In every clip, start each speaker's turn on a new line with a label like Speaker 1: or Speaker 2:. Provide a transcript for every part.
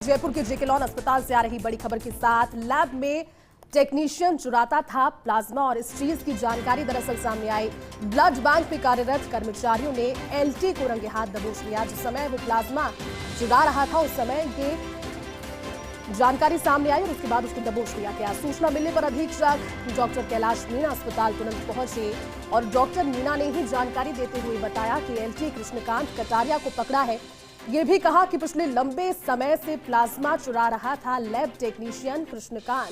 Speaker 1: जयपुर के जेके लॉन अस्पताल से आ रही बड़ी खबर के साथ लैब में टेक्नीशियन चुराता था प्लाज्मा और इस चीज की जानकारी दरअसल सामने आई। ब्लड बैंक में कार्यरत कर्मचारियों ने एलटी को रंगे हाथ दबोच लिया। जिस समय वो प्लाज्मा चुरा रहा था उस समय ये जानकारी सामने आई और उसके बाद उसको दबोच लिया गया। सूचना मिलने पर अधीक्षक डॉक्टर कैलाश मीणा अस्पताल तुरंत पहुंचे और डॉक्टर मीणा ने ही जानकारी देते हुए बताया कि एलटी कृष्णकांत कटारिया को पकड़ा है। ये भी कहा कि पिछले लंबे समय से प्लाज्मा चुरा रहा था लैब टेक्नीशियन कृष्णकांत।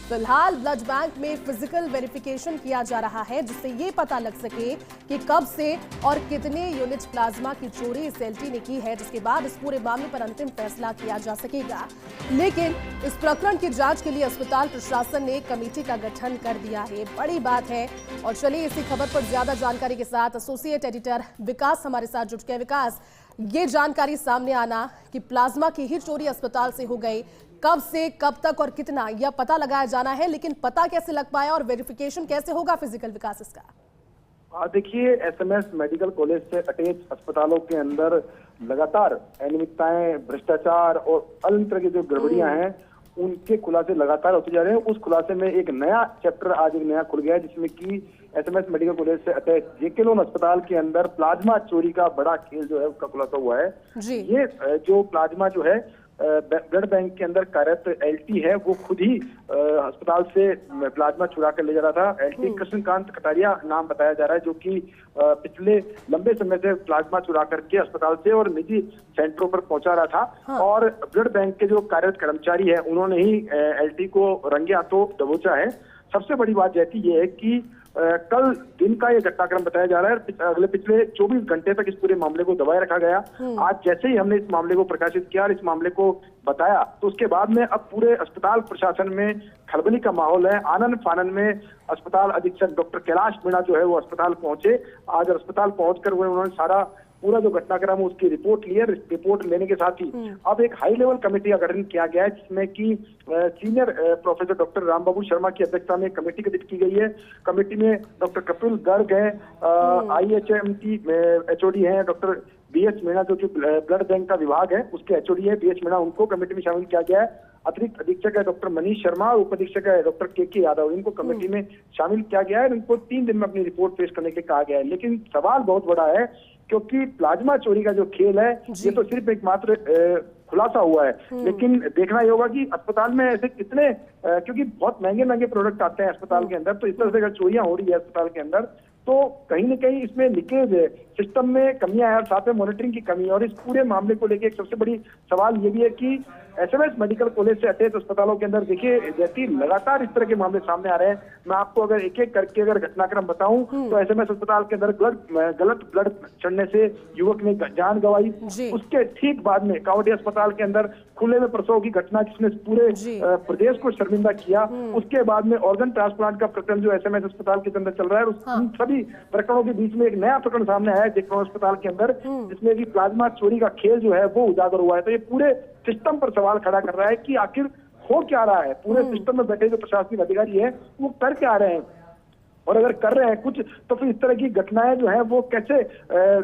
Speaker 1: फिलहाल ब्लड बैंक में फिजिकल वेरिफिकेशन किया जा रहा है जिससे ये पता लग सके कि कब से और कितने यूनिट प्लाज्मा की चोरी इस एलटी ने की है, जिसके बाद इस पूरे मामले पर अंतिम फैसला किया जा सकेगा। लेकिन इस प्रकरण की जांच के लिए अस्पताल प्रशासन ने कमेटी का गठन कर दिया है, बड़ी बात है। और चलिए इसी खबर पर ज्यादा जानकारी के साथ एसोसिएट एडिटर विकास हमारे साथ जुट गए। विकास, ये जानकारी सामने आना कि प्लाज्मा की ही चोरी अस्पताल से हो गई, कब से कब तक और कितना, यह पता लगाया जाना है, लेकिन पता कैसे लग पाया और वेरिफिकेशन कैसे होगा फिजिकल विकास इसका?
Speaker 2: देखिए, एसएमएस मेडिकल कॉलेज से अटैच अस्पतालों के अंदर लगातार अनियमितताएं, भ्रष्टाचार और अन्य तरह की जो गड़बड़ियां हैं उनके खुलासे लगातार होते जा रहे हैं। उस खुलासे में एक नया चैप्टर आज एक नया खुल गया है जिसमें कि एसएमएस मेडिकल कॉलेज से अटैच जेके लॉन अस्पताल के अंदर प्लाज्मा चोरी का बड़ा खेल जो है उसका खुलासा हुआ है। ये जो प्लाज्मा जो है ब्लड बैंक के अंदर कार्यरत एलटी है वो खुद ही अस्पताल से प्लाज्मा चुरा कर ले जा रहा था। एलटी कृष्णकांत कटारिया नाम बताया जा रहा है, जो कि पिछले लंबे समय से प्लाज्मा चुरा करके अस्पताल से और निजी सेंटरों पर पहुंचा रहा था। और ब्लड बैंक के जो कार्यरत कर्मचारी है उन्होंने ही एलटी को रंगे हाथों दबोचा है। सबसे बड़ी बात रहती है कि कल दिन का ये घटनाक्रम बताया जा रहा है। अगले पिछले 24 घंटे तक इस पूरे मामले को दबाए रखा गया। आज जैसे ही हमने इस मामले को प्रकाशित किया और इस मामले को बताया तो उसके बाद में अब पूरे अस्पताल प्रशासन में खलबली का माहौल है। आनन फानन में अस्पताल अधीक्षक डॉक्टर कैलाश मीणा जो है वो अस्पताल पहुंचे। आज अस्पताल पहुंचकर उन्होंने सारा पूरा जो घटनाक्रम है उसकी रिपोर्ट ली है। रिपोर्ट लेने के साथ ही अब एक हाई लेवल कमेटी का गठन किया गया है जिसमें कि senior professor doctor Rambabu Sharma की अध्यक्षता में कमेटी गठित की गई है। कमेटी में डॉक्टर कपिल गर्ग है, IHMT HOD है, डॉक्टर BS मीणा जो कि ब्लड बैंक का विभाग है उसके HOD है BS मीणा, उनको कमेटी में शामिल किया गया है। अतिरिक्त अधीक्षक है डॉक्टर मनीष शर्मा और उप अधीक्षक है डॉक्टर KK यादव, इनको कमेटी में शामिल किया गया है। इनको 3 दिन में अपनी रिपोर्ट पेश करने के लिए कहा गया है। लेकिन सवाल बहुत बड़ा है क्योंकि प्लाज्मा चोरी का जो खेल है ये तो सिर्फ एक मात्र खुलासा हुआ है, लेकिन देखना ये होगा कि अस्पताल में ऐसे कितने क्योंकि बहुत महंगे महंगे प्रोडक्ट आते हैं अस्पताल के अंदर, तो इस तरह से अगर चोरियां हो रही है अस्पताल के अंदर तो कहीं न कहीं इसमें लीकेज है, सिस्टम में कमियां है और साथ में मॉनिटरिंग की कमी है। और इस पूरे मामले को लेकर एक सबसे बड़ी सवाल ये भी है कि एसएमएस मेडिकल कॉलेज से अटैच अस्पतालों के अंदर देखिए जैसे लगातार इस तरह के मामले सामने आ रहे हैं। मैं आपको अगर एक एक करके अगर घटनाक्रम बताऊं तो एसएमएस अस्पताल के अंदर गलत ब्लड चढ़ने से युवक ने जान गंवाई। उसके ठीक बाद में कावड़ी अस्पताल के अंदर खुले में प्रसव की घटना जिसने पूरे प्रदेश को शर्मिंदा किया। उसके बाद में ऑर्गन ट्रांसप्लांट का प्रकरण जो एसएमएस अस्पताल के अंदर चल रहा है, उन सभी प्रकरणों के बीच में एक नया प्रकरण सामने आया है जेके लॉन अस्पताल के अंदर जिसमें कि प्लाज्मा चोरी का खेल जो है वो उजागर हुआ है। तो ये पूरे सिस्टम पर सवाल खड़ा कर रहा है कि आखिर हो क्या रहा है, पूरे सिस्टम में बैठे जो प्रशासनिक अधिकारी है वो कर क्या रहे हैं, और अगर कर रहे हैं कुछ तो फिर इस तरह की घटनाएं जो है वो कैसे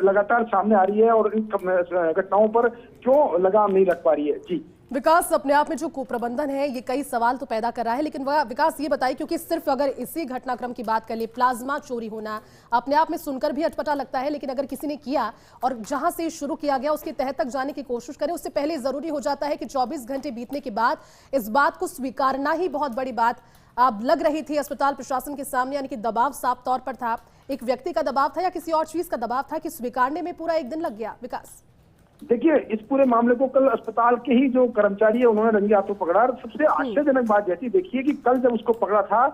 Speaker 2: लगातार सामने आ रही है और इन घटनाओं पर क्यों लगाम नहीं रख पा रही है। जी
Speaker 1: विकास, अपने आप में जो कुप्रबंधन है ये कई सवाल तो पैदा कर रहा है, लेकिन विकास ये बताइए क्योंकि सिर्फ अगर इसी घटनाक्रम की बात कर ले, प्लाज्मा चोरी होना अपने आप में सुनकर भी अटपटा लगता है, लेकिन अगर किसी ने किया और जहां से शुरू किया गया उसके तह तक जाने की कोशिश करें उससे पहले जरूरी हो जाता है कि 24 घंटे बीतने के बाद इस बात को स्वीकारना ही बहुत बड़ी बात अब लग रही थी अस्पताल प्रशासन के सामने, यानी कि दबाव साफ तौर पर था। एक व्यक्ति का दबाव था या किसी और चीज का दबाव था कि स्वीकारने में पूरा एक दिन लग गया? विकास
Speaker 2: देखिए, इस पूरे मामले को कल अस्पताल के ही जो कर्मचारी है उन्होंने रंगे हाथों पकड़ा। सबसे आश्चर्यजनक बात जैसी देखिए कि कल जब उसको पकड़ा था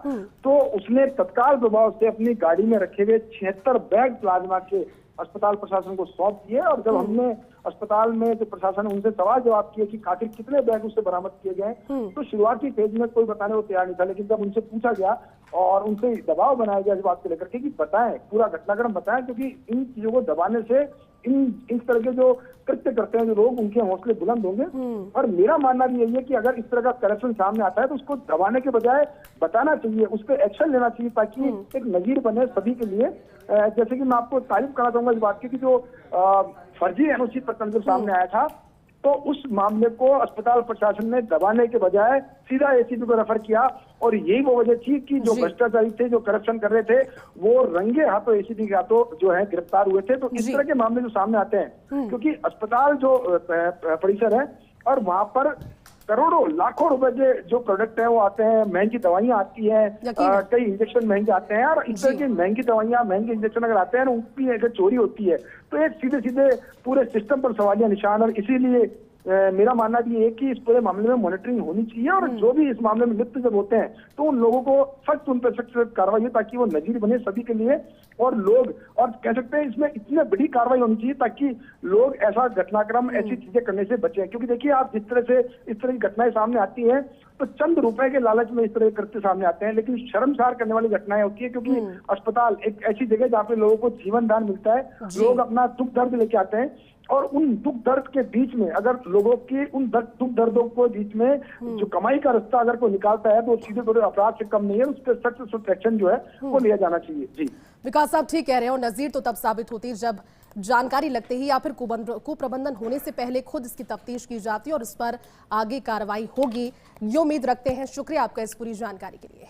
Speaker 2: तो उसने तत्काल प्रभाव से अपनी गाड़ी में रखे हुए 76 बैग प्लाज्मा के अस्पताल प्रशासन को सौंप दिए। और जब हमने अस्पताल में जो प्रशासन उनसे सवाल जवाब किए कि आखिर कितने बैग उससे बरामद किए गए तो शुरुआती फेज में कोई बताने को तैयार नहीं था, लेकिन जब उनसे पूछा गया और उनसे दबाव बनाया गया इस बात को लेकर के कि बताएं, पूरा घटनाक्रम बताएं, क्योंकि इन चीजों को दबाने से इस तरह के जो कृत्य करते हैं जो लोग उनके हौसले बुलंद होंगे। और मेरा मानना भी यही है कि अगर इस तरह का करप्शन सामने आता है तो उसको दबाने के बजाय बताना चाहिए, उस पर एक्शन लेना चाहिए ताकि एक नजीर बने सभी के लिए। जैसे कि मैं आपको तारीफ करना चाहूंगा इस बात की कि जो फर्जी एनओसी प्रकरण जो सामने आया था तो उस मामले को अस्पताल प्रशासन ने दबाने के बजाय सीधा एसीपी को रेफर किया, और यही वो वजह थी कि जो भ्रष्टाचारी थे, जो करप्शन कर रहे थे, वो रंगे हाथों एसीपी के हाथों जो है गिरफ्तार हुए थे। तो इस तरह के मामले जो सामने आते हैं, क्योंकि अस्पताल जो परिसर है और वहां पर करोड़ों लाखों रुपए के जो प्रोडक्ट है वो आते हैं, महंगी दवाइयां आती हैं, कई इंजेक्शन महंगे आते हैं, और इस तरह की महंगी दवाइयां, महंगे इंजेक्शन अगर आते हैं ना, उनकी अगर चोरी होती है तो एक सीधे सीधे पूरे सिस्टम पर सवालिया निशान। और इसीलिए मेरा मानना भी है कि इस पूरे मामले में मॉनिटरिंग होनी चाहिए, और जो भी इस मामले में लिप्त जब होते हैं तो उन लोगों को सख्त, उन पर सख्त कार्रवाई हो, ताकि वो नजीर बने सभी के लिए। और लोग, और कह सकते हैं इसमें इतनी बड़ी कार्रवाई होनी चाहिए ताकि लोग ऐसा घटनाक्रम, ऐसी चीजें करने से बचें। क्योंकि देखिए, आप जिस तरह से इस तरह की घटनाएं सामने आती हैं तो चंद रुपए के लालच में इस तरह के कृत्य सामने आते हैं, लेकिन शर्मसार करने वाली घटनाएं होती है। क्योंकि अस्पताल एक ऐसी जगह जहाँ पे लोगों को जीवन दान मिलता है, लोग अपना दुख दर्द लेके आते हैं, और उन दुख दर्द के बीच में अगर लोगों के उन दुख दर्दों के बीच में जो कमाई का रास्ता अगर कोई निकालता है तो सीधे थोड़े अपराध से कम नहीं है, उस पर सख्त एक्शन जो है वो लिया जाना चाहिए। जी
Speaker 1: विकास साहब ठीक कह रहे हो, नजीर तो तब साबित होती है जब जानकारी लगते ही या फिर कुप्रबंधन होने से पहले खुद इसकी तफ्तीश की जाती है और इस पर आगे कार्रवाई होगी, ये उम्मीद रखते हैं। शुक्रिया आपका इस पूरी जानकारी के लिए।